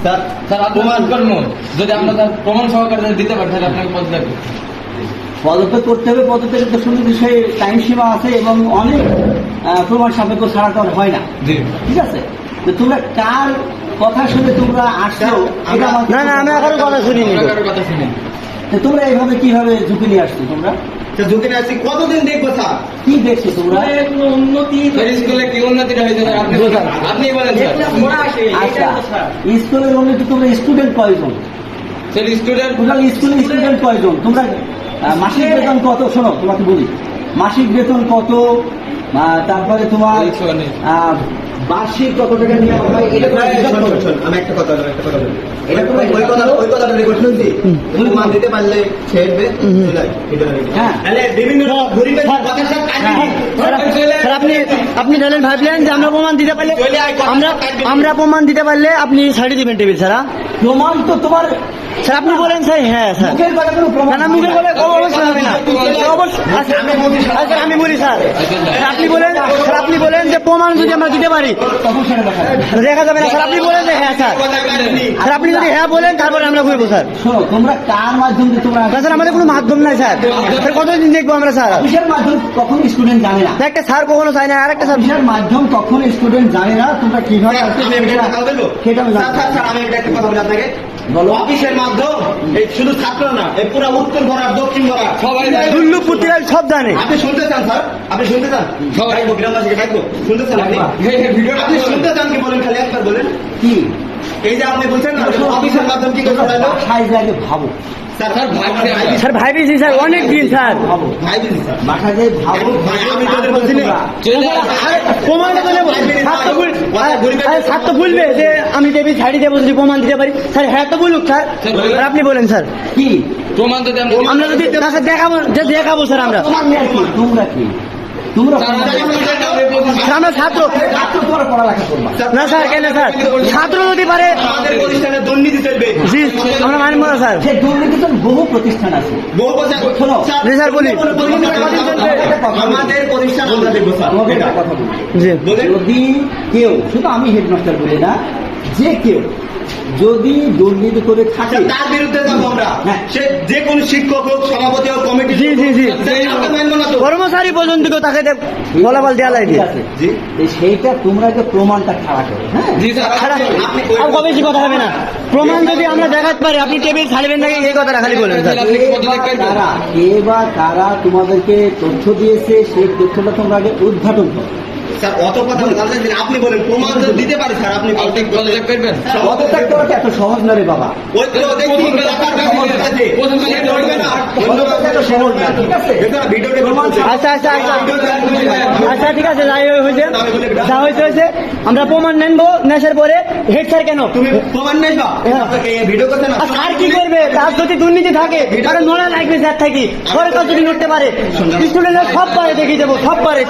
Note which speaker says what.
Speaker 1: Sir প্রমাণ করবো যদি আমরা তার প্রমাণ সহকারে দিতে পারি তাহলে আপনাকে পদত্যাগ
Speaker 2: পদত্যাগ করতে হবে। পদত্যাগের তো শুনেছি সেই টাইম সীমা আছে এবং অনেক প্রমাণ সাপেক্ষ ছাড়া তো আর হয় না। ঠিক আছে, তো তোমরা কার কথা শুনে তোমরা আসছো?
Speaker 3: না না, আমি এখনো কথা শুনিনি।
Speaker 2: তোমরা এইভাবে কিভাবে ঝুঁকি নিয়ে আসছো? তোমরা
Speaker 4: ঝুঁকি নিয়ে আসছি কতদিন দেখবো স্যার?
Speaker 2: কি দেখছো তোমরা?
Speaker 1: উন্নতি স্কুলে কি উন্নতিটা হয়েছে আপনি বলেন।
Speaker 2: আচ্ছা, স্কুলের উন্নতি তোমরা স্টুডেন্ট কয়জন?
Speaker 1: স্টুডেন্ট
Speaker 2: টোটাল স্কুলের স্টুডেন্ট কয়জন? তোমরা মাসিক বেতন কত? শোনো, তোমাকে বলি মাসিক বেতন কত, তারপরে তোমার বার্ষিক কত টাকা নেওয়া হয়, এটা
Speaker 4: আমি একটা কথা বলি, এটা তুমি ওই কথাটা রেকর্ড শুনছি, প্রমাণ দিতে পারলে ছেড়বে।
Speaker 2: হ্যাঁ,
Speaker 4: তাহলে বিভিন্ন গরিবের কথা সব
Speaker 3: স্যার আপনি জানেন ভাবলেন যে আমরা প্রমাণ দিতে পারলে আমরা প্রমাণ দিতে পারলে আপনি ছাড়িয়ে দিবেন টেবিল ছাড়া।
Speaker 2: প্রমাণ তো তোমার
Speaker 3: স্যার আপনি বলেন স্যার। হ্যাঁ স্যার,
Speaker 2: মুখের কথা কোনো প্রমাণ
Speaker 3: না মুখে বলে অবশ্যই হবে না। আচ্ছা আমি বলি স্যার, আপনি বলেন যে প্রমাণ যদি আমরা দিতে পারি
Speaker 2: তখন সেটা দেখা যাবে।
Speaker 3: দেখা যাবে না স্যার। আপনি বলেন যে হ্যাঁ স্যার, স্যার আপনি যদি হ্যাঁ বলেন তারপরে আমরা করবো স্যার।
Speaker 2: শোনো, তোমরা কার মাধ্যমে তোমরা
Speaker 3: না স্যার, আমাদের কোনো মাধ্যম নাই স্যার। স্যার কতদিন দেখবো আমরা স্যার?
Speaker 2: অফিসের মাধ্যম কখনো স্টুডেন্ট জানে না।
Speaker 3: একটা স্যার কখনো চাই না, আর একটা স্যার
Speaker 2: অফিসের মাধ্যম কখনো স্টুডেন্ট জানে না। তোমরা কিভাবে আসছো
Speaker 4: আমি একটা কথা বলবো
Speaker 2: সেটা আমি জানি।
Speaker 4: স্যার আমি একটা কথা বলি আপনাকে।
Speaker 2: বলো।
Speaker 4: অফিসের মাধ্যম এই শুধু ছাত্র না, এই পুরো উত্তর ভরার দক্ষিণ ভরার
Speaker 1: সবাই
Speaker 3: দুর্লভ পত্রিকায় সব জানে।
Speaker 4: আপনি শুনতে চান স্যার? আপনি শুনতে চান? থাকবো গ্রামবাসীকে থাকবো শুনতে চান আপনি? আপনি শুনতে চান কি বলেন? খালি একবার বলেন।
Speaker 2: কি
Speaker 4: এই যে আপনি বলছেন না অফিসের মাধ্যম কি করতে পারলো?
Speaker 2: বাসায় আগে ভাবো,
Speaker 3: স্যার ভাইবেছি স্যার, অনেক দিন স্যার।
Speaker 2: ভাবো
Speaker 4: ভাই দিন স্যার।
Speaker 2: বাসায় যে ভাবো।
Speaker 4: আমি তোদের বলছি না।
Speaker 3: প্রমাণটা তো নেবো। স্যার তো ভুলবে যে আমি টেবিল ছাড়িয়ে দেবো যদি প্রমাণ দিতে পারি। স্যার হ্যাঁ তো বলুক স্যার। আর আপনি বলেন স্যার,
Speaker 2: কি
Speaker 1: প্রমাণ যদি
Speaker 3: আমরা যদি না স্যার দেখাবো স্যার। আমরা
Speaker 2: তোমার মেয়ে কি? তোমরা কি? তোমরা
Speaker 3: স্যার আমরা ছাত্র
Speaker 2: ছাত্র, তোমরা পড়ালেখা করবা।
Speaker 3: না স্যার। কেন স্যার? ছাত্র যদি পারে
Speaker 4: আমাদের প্রতিষ্ঠানে দুর্নীতি চলবে।
Speaker 3: জি আমরা মানবো না স্যার।
Speaker 2: যে দুর্নীতি তো বহু প্রতিষ্ঠান আছে।
Speaker 4: বহু বছর
Speaker 2: শোনো,
Speaker 3: জি স্যার বলি।
Speaker 4: আমাদের প্রতিষ্ঠান আমরা দেখবো স্যার।
Speaker 2: তোমাকে একটা কথা বলি।
Speaker 3: জি
Speaker 2: যদি কেউ, শুধু আমি হেডমাস্টার বলি না, যে কেউ যদি দুর্নীতি করে থাকে
Speaker 4: তার বিরুদ্ধে যাবো আমরা।
Speaker 2: হ্যাঁ।
Speaker 4: সে যে কোন শিক্ষক হোক, সভাপতি হোক, কমিটি
Speaker 3: জি জি জি
Speaker 4: মানবো না তো।
Speaker 3: কর্মচারী পর্যন্ত কেউ তাকে বলাবল দেওয়া লাগে।
Speaker 2: ঠিক আছে,
Speaker 4: জি
Speaker 2: তো সেইটা তোমরা যে প্রমাণটা খাড়া করো। হ্যাঁ,
Speaker 1: জি স্যার
Speaker 3: আর কবে বেশি কথা হবে না। প্রমাণ যদি আমরা দেখাতে পারি আপনি টেবিল ছাড়বেন নাকি এই কথাটা খালি বলেন স্যার।
Speaker 2: কে বা কারা তোমাদেরকে তথ্য দিয়েছে সেই তথ্যটা তোমরা আগে উদ্ঘাটন করো।
Speaker 4: স্যার অত কথা বলতে দিন, আপনি বলেন প্রমাণ যদি দিতে পারি স্যার আপনি
Speaker 1: পদত্যাগ করবেন।
Speaker 2: পদত্যাগ করাটা এত সহজ না রে বাবা।
Speaker 4: ওই তো দেখি এলাকার সমাজ আছে। সে করবে না।
Speaker 2: পদত্যাগ এত সহজ না, ঠিক আছে?
Speaker 4: দেখো না ভিডিওতে
Speaker 2: প্রমাণ
Speaker 3: আচ্ছা আচ্ছা আচ্ছা আচ্ছা ঠিক আছে, যাই হয়েছে যা হয়েছে আমরা প্রমাণ নেবো। নেশার পরে হেড স্যার কেন
Speaker 4: তুমি প্রমাণ নেই বা এই ভিডিও করতে না।
Speaker 3: আর স্যার কি করবে? তার যদি দুর্নীতি থাকে তাহলে নোড়া লাগবে স্যার থাকি। সরকার যদি নড়তে পারে, স্টুডেন্টরা সব পারে, দেখিয়ে দেবো সব পারে।